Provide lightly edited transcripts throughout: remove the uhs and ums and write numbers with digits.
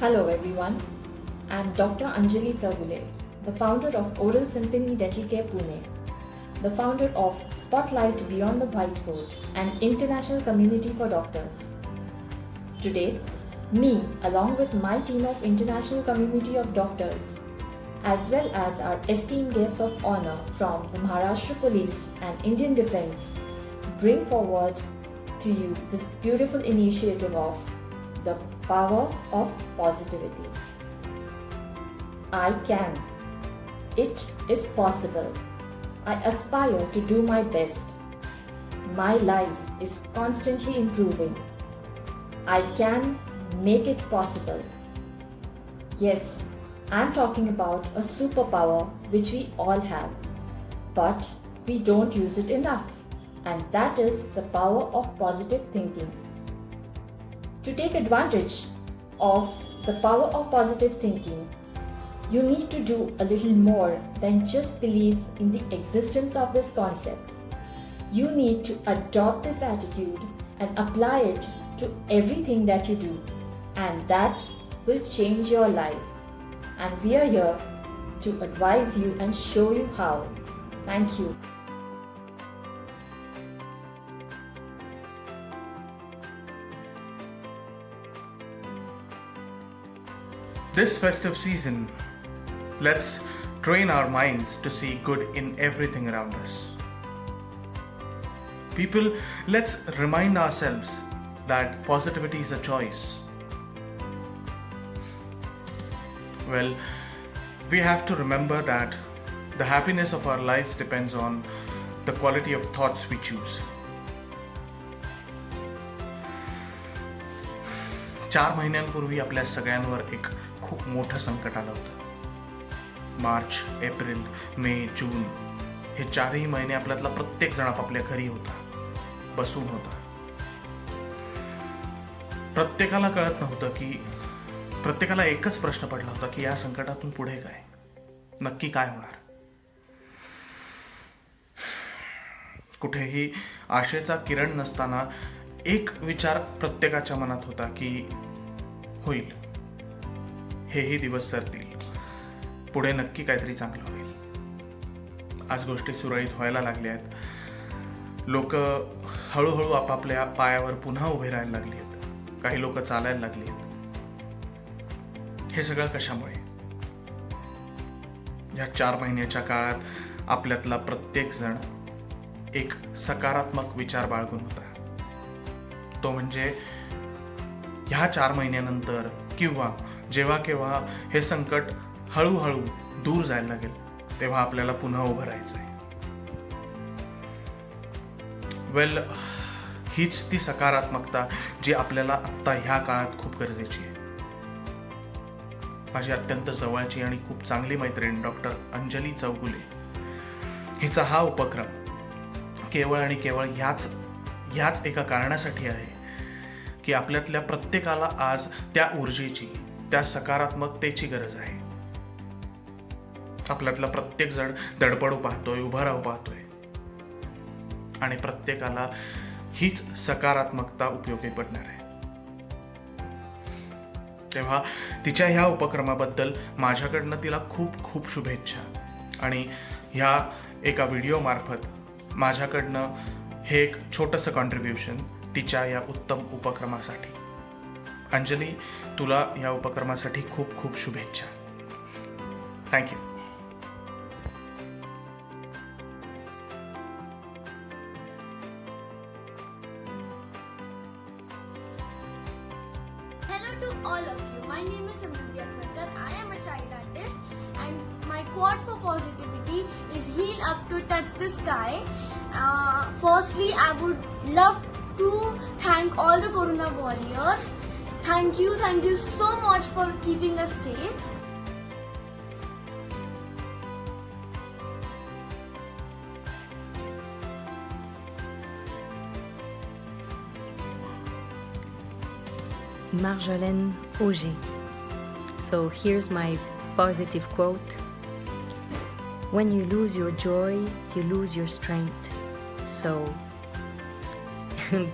Hello everyone, I am Dr. Anjali Zavule, the founder of Oral Symphony Dental Care Pune, the founder of Spotlight Beyond the Whiteboard, an international community for doctors. Today, me, along with my team of international community of doctors, as well as our esteemed guests of honor from the Maharashtra Police and Indian Defence, bring forward to you this beautiful initiative of the power of positivity. I can. It is possible. I aspire to do my best. My life is constantly improving. I can make it possible. Yes, I'm talking about a superpower which we all have, but we don't use it enough, and that is the power of positive thinking. To take advantage of the power of positive thinking, you need to do a little more than just believe in the existence of this concept. You need to adopt this attitude and apply it to everything that you do, and that will change your life. And we are here to advise you and show you how. Thank you. This festive season, let's train our minds to see good in everything around us. People, let's remind ourselves that positivity is a choice. Well, we have to remember that the happiness of our lives depends on the quality of thoughts we choose. 4 महिन्यांपूर्वी आपल्या सगळ्यांवर एक खूप मोठं संकट आलं होतं. मार्च, April, मे, जून हे 4ही महिने आपल्यातला प्रत्येक जण आपापल्या घरी होता, बसून होता. प्रत्येकाला कळत नव्हतं की प्रत्येकाला एकच प्रश्न पडला होता की या संकटातून पुढे काय, नक्की काय होणार. कुठेही आशेचा किरण नसताना एक विचार प्रत्येकाच्या मनात होता की होईल, हेही दिवस सरतील, पुढे नक्की काहीतरी चांगलं होईल. आज गोष्टी सुरळीत व्हायला लागल्या आहेत. लोक हळूहळू आपापल्या पायावर पुन्हा उभे राहायला लागली आहेत. काही लोक चालायला लागली आहेत. हे सगळं कशामुळे? या 4 महिन्याच्या काळात आपल्यातला प्रत्येक जण एक सकारात्मक विचार बाळगून होता. तो म्हणजे ह्या 4 महिन्यानंतर किंवा जेव्हा केव्हा हे संकट हळूहळू दूर जायला लागेल तेव्हा आपल्याला पुन्हा उभं राहायचंय. वेल, हीच ती सकारात्मकता जी आपल्याला आत्ता ह्या काळात खूप गरजेची आहे. माझी अत्यंत जवळची आणि खूप चांगली मैत्रीण डॉक्टर अंजली चौगुले हिचा हा उपक्रम केवळ आणि केवळ ह्याच एका कारणासाठी आहे की आपल्यातल्या प्रत्येकाला आज त्या ऊर्जेची, त्या सकारात्मकतेची गरज आहे. आपल्यातला प्रत्येक जण धडपडू पाहतोय, उभा राहू पाहतोय, आणि प्रत्येकाला हीच सकारात्मकता उपयोगी पडणार आहे. तेव्हा तिच्या ह्या उपक्रमाबद्दल माझ्याकडनं तिला खूप खूप शुभेच्छा, आणि ह्या एका व्हिडिओ मार्फत माझ्याकडनं हे एक छोटंसं कॉन्ट्रीब्युशन तिच्या या उत्तम उपक्रमासाठी. अंजली, तुला या उपक्रमासाठी खूप खूप शुभेच्छा. Thank you. Hello to all of you. My name is Samridhya Sarkar. I am a child artist, and my quote for positivity is "Heal up to touch the sky." Firstly, I would love to thank all the Corona warriors. Thank you so much for keeping us safe. Marjolaine Auger. So here's my positive quote. When you lose your joy, you lose your strength. So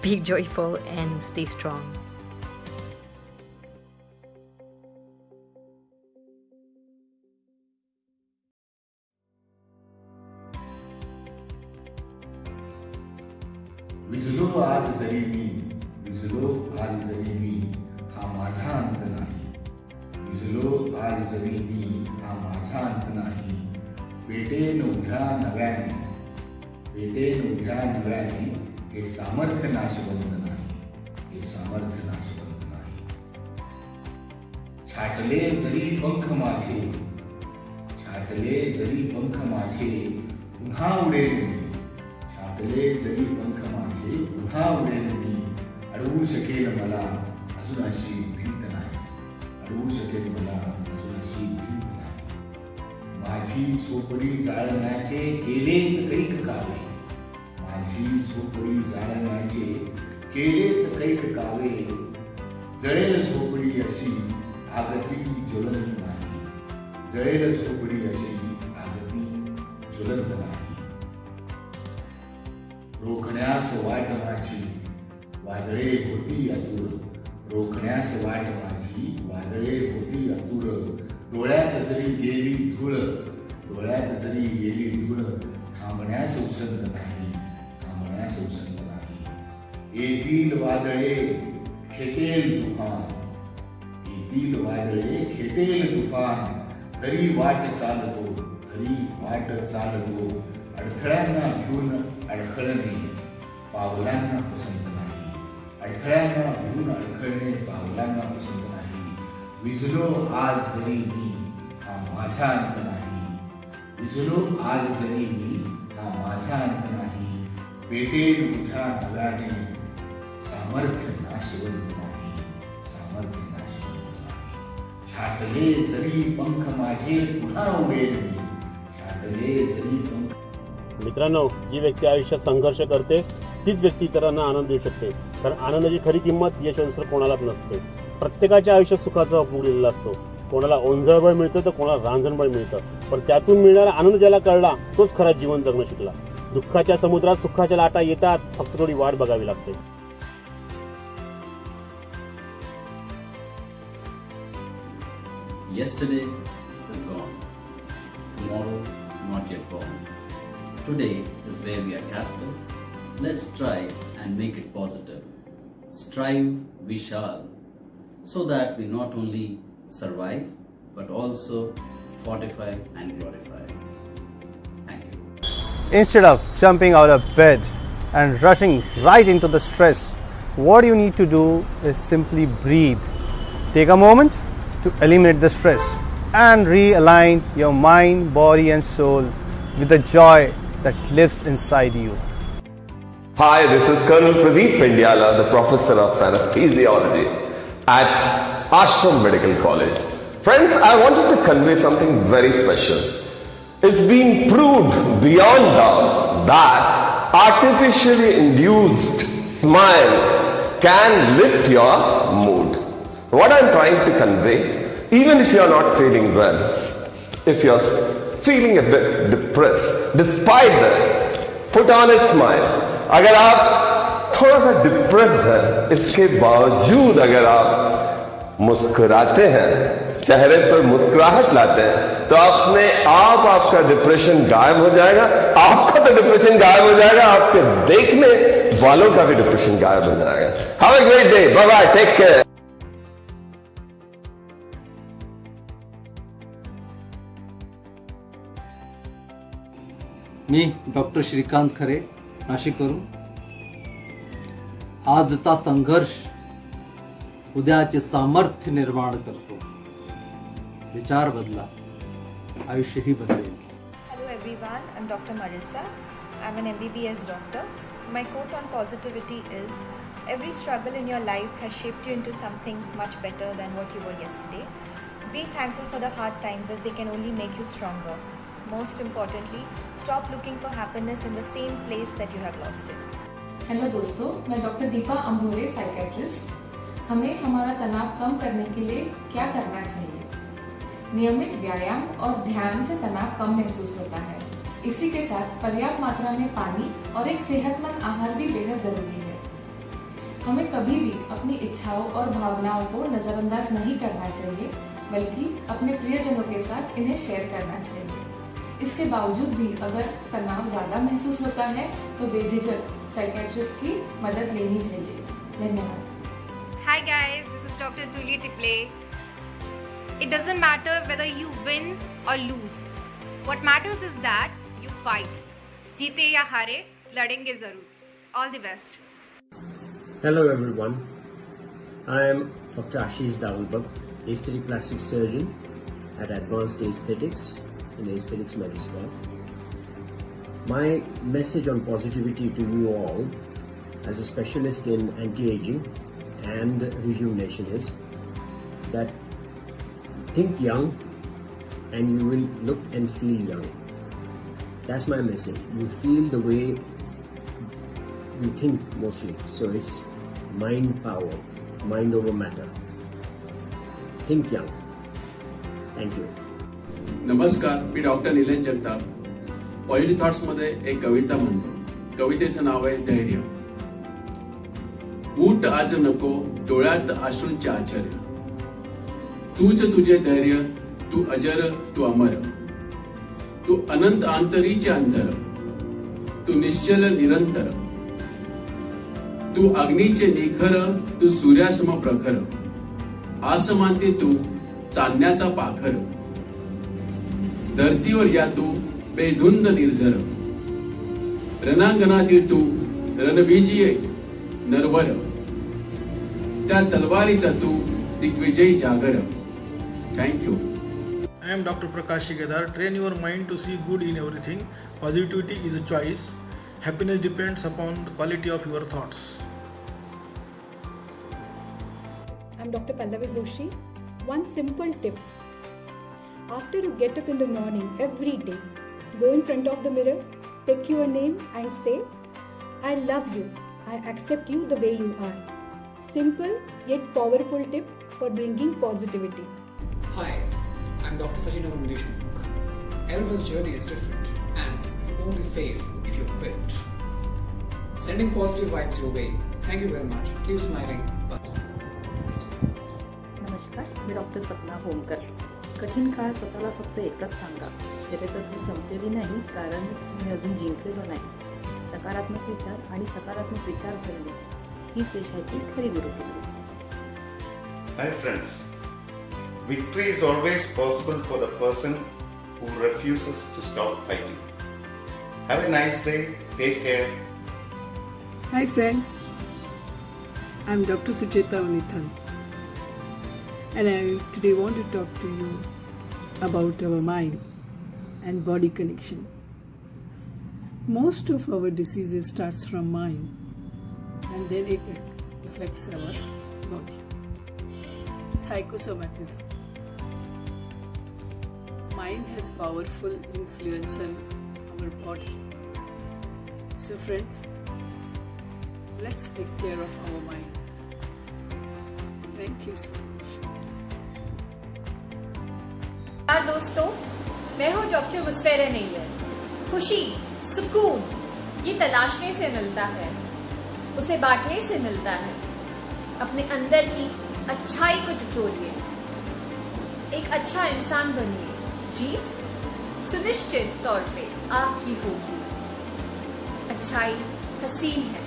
be joyful and stay strong. विझलो आज जरी मी, विझलो आज जरी मी, हा माझा अंत नाही. विझलो आज जरी मी, हा माझा अंत नाही. पेटेन उद्या नव्याने, पेटेन उद्या नव्याने, हे सामर्थ्य नाशवंत नाही, हे सामर्थ्य नाशवंत नाही. छाटले जरी पंख माझे, छाटले जरी पंख माझे, पुन्हा उडेन मी. छाटले जरी पंख माझे, पुन्हा उडेन मी. अडवू शकेल मला अजून अशी भिंत नाही, अडवू शकेल मला अजून अशी भिंत नाही. माझी झोपडी जाळण्याचे केलेत कैक कावे, माझी झोपडी जाळण्याचे केलेत कैक कावे. जळेल झोपडी अशी आगती ज्वलंत नाही, जळेल झोपडी अशी आगती ज्वलंत नाही. रोखण्यास वाट माझी वादळे होती आतुर, रोखण्यास वाट माझी वादळे होती आतुर. डोळ्यात जरी गेली धूळ, डोळ्यात जरी गेली धूळ, थांबण्यास उसंत नाही, थांबण्यास उसंत नाही. येतील वादळे खेटेल तुफान, येतील वादळे खेटेल तुफान. तरी वाट चालतो, तरी वाट चालतो. अडथळ्यांना भिवून अडखळणे पावलांना पसंत नाही, अडथळ्यांना भिवून अडखळणे पावलांना पसंत नाही. विझलो आज जरी मी, हा माझा अंत नाही. विझलो आज जरी मी, हा माझा अंत नाही. पेटेल उद्या नव्याने, सामर्थ्य नाशवंत नाही, सामर्थ्य नाशवंत नाही. छाटले जरी पंख माझे, पुन्हा उडेन मी. छाटले जरी पंख. मित्रांनो, जी व्यक्ती आयुष्यात संघर्ष करते तीच व्यक्ती इतरांना आनंद देऊ शकते. कारण आनंदाची खरी किंमत यशवंत कोणालाच नसते. प्रत्येकाच्या आयुष्यात सुखाचा उपभोग असतो. कोणाला ओंजळबळ मिळतं तर कोणाला रांजणबळ मिळतं, पण त्यातून मिळणारा आनंद ज्याला कळला तोच खरा जीवन जगणं शिकला. दुःखाच्या समुद्रात सुखाच्या लाटा येतात, फक्त थोडी वाट बघावी लागते. Yesterday is gone. Tomorrow not yet born. Today is where we are capital. Let's try and make it positive. Strive we shall, so that we not only survive but also fortify and glorify. Thank you. Instead of jumping out of bed and rushing right into the stress, what you need to do is simply breathe. Take a moment to eliminate the stress and realign your mind, body and soul with the joy that lives inside you. Hi, this is Colonel Pradeep Pendyala, the Professor of Anesthesiology at Ashram Medical College. Friends, I wanted to convey something very special. It's been proved beyond doubt that artificially induced smile can lift your mood. What I'm trying to convey, even if you're not feeling well, if you're feeling a bit depressed, despite that, put on a smile. अगर आप थोड़ा सा depress हैं, इसके बावजूद अगर आप मुस्कुराते हैं, चेहरे पर मुस्कुराहट लाते हैं, तो अपने आप आपका डिप्रेशन गायब हो जाएगा. आपका तो डिप्रेशन गायब हो जाएगा, आपके देखने वालों का भी डिप्रेशन गायब हो जाएगा. Have a great day. Bye bye. Take care. मी डॉक्टर श्रीकांत खरे, नाशिकवरून. आजचा संघर्ष उद्याचे सामर्थ्य निर्माण करतो. विचार बदला, आयुष्यही बदलेल. Hello everyone, I'm Dr. Marissa. I'm an MBBS doctor. My quote on positivity is, every struggle in your life has shaped you into something much better than what you were yesterday. Be thankful for the hard times, as they can only make you stronger. Most importantly, stop looking for happiness in the same place that you have lost it. Hello दोस्तों, मैं doctor Deepa Ambhore, psychiatrist. हमें हमारा तनाव कम करने के लिए क्या करना चाहिए? नियमित व्यायाम और ध्यान से तनाव कम महसूस होता है. इसी के साथ पर्याप्त मात्रा में पानी और एक सेहतमंद आहार भी बेहद जरूरी है. हमें कभी भी अपनी इच्छाओं और भावनाओं को नजरअंदाज नहीं करना चाहिए, बल्कि अपने प्रियजनों के साथ इन्हें शेयर करना चाहिए. इसके बावजूद भी अगर तनाव ज़्यादा महसूस होता है तो बेझिझक साइकेट्रिस्ट की मदद लेनी चाहिए। धन्यवाद। Hi guys, this is Dr. Julie Tipley. It doesn't matter whether you win or lose. What matters is that you fight. जीते या हारे, लड़ेंगे जरूर. All the best. Hello everyone. I am Dr. Ashish Dawulbag, aesthetic plastic surgeon at Advanced Aesthetics in Aesthetics Medicine. My message on positivity to you all as a specialist in anti-aging and rejuvenation is that think young and you will look and feel young. That's my message. You feel the way you think mostly. So it's mind power, mind over matter. Think young. Thank you. नमस्कार, मी doctor Nilesh Jagtap. Positive thoughts मध्ये एक कविता म्हणतो. कवितेचं नाव आहे धैर्य. ऊट आज नको डोळ्यात अश्रूंचे आश्चर्य. तूच तुझे धैर्य, तू अजर, तू अमर, तू अनंत अंतरीचे अंतर, तू निश्चल निरंतर, तू अग्नीचे निखर, तू सूर्यासम प्रखर, आसमांती तू चांदण्याचा पाखर, धरतीवर या तू बेधुंद निर्झर, रणांगणातील तू रणविजयी नरवर, त्या तलवारीचा तू दिग्विजयी जागर. Thank you. I am Dr. Prakash Shigadar. Train your mind to see good in everything. Positivity is a choice. Happiness depends upon the quality of your thoughts. I'm Dr. Pallavi Joshi. One simple tip. After you get up in the morning every day, go in front of the mirror, take your name and say, I love you. I accept you the way you are. Simple yet powerful tip for bringing positivity. Hi, I'm Dr. Sajina Mundeshmukh. Everyone's journey is different and you only fail if you quit. Sending positive vibes your way. Thank you very much. Keep smiling. Bye. नमस्कार, मी doctor सपना होमकर. कठीण काळ स्वतःला फक्त एकच सांगा, शर्यत संपलेली नाही, कारण मी अजून जिंकलेलो नाही. सकारात्मक विचार आणि सकारात्मक विचारसरणी हीच यशाची खरी गुरुकिल्ली. Hi friends, victory is always possible for the person who refuses to stop fighting. Have a nice day. Take care. Hi friends, I'm Dr. Sucheta Unithan and I today want to talk to you about our mind and body connection. Most of our diseases starts from mind and then it affects our body. Psychosomatism. Mind has powerful influence on our body. So friends, let's take care of our mind. Thank you so much. दोस्तों, मैं हूँ doctor मुस्फेरा Nayyar. खुशी, सुकून ये तलाशने से मिलता है, उसे बांटने से मिलता है. अपने अंदर की अच्छाई को टटोलिए, एक अच्छा इंसान बनिए. जीत सुनिश्चित तौर पे आपकी होगी. अच्छाई हसीन है,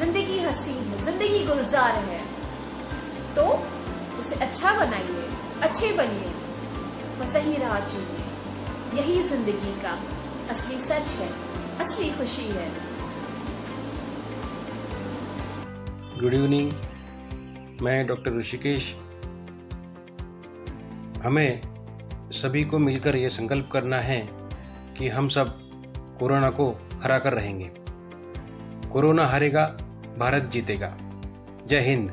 जिंदगी हसीन है, जिंदगी गुलजार है, तो उसे अच्छा बनाइए, अच्छे बनिए, और सही राह चुनिए. यही जिंदगी का असली सच है, असली खुशी है. गुड इवनिंग, मैं डॉक्टर ऋषिकेश. हमें सभी को मिलकर ये संकल्प करना है कि हम सब कोरोना को हरा कर रहेंगे. कोरोना हारेगा, भारत जीतेगा. जय हिंद.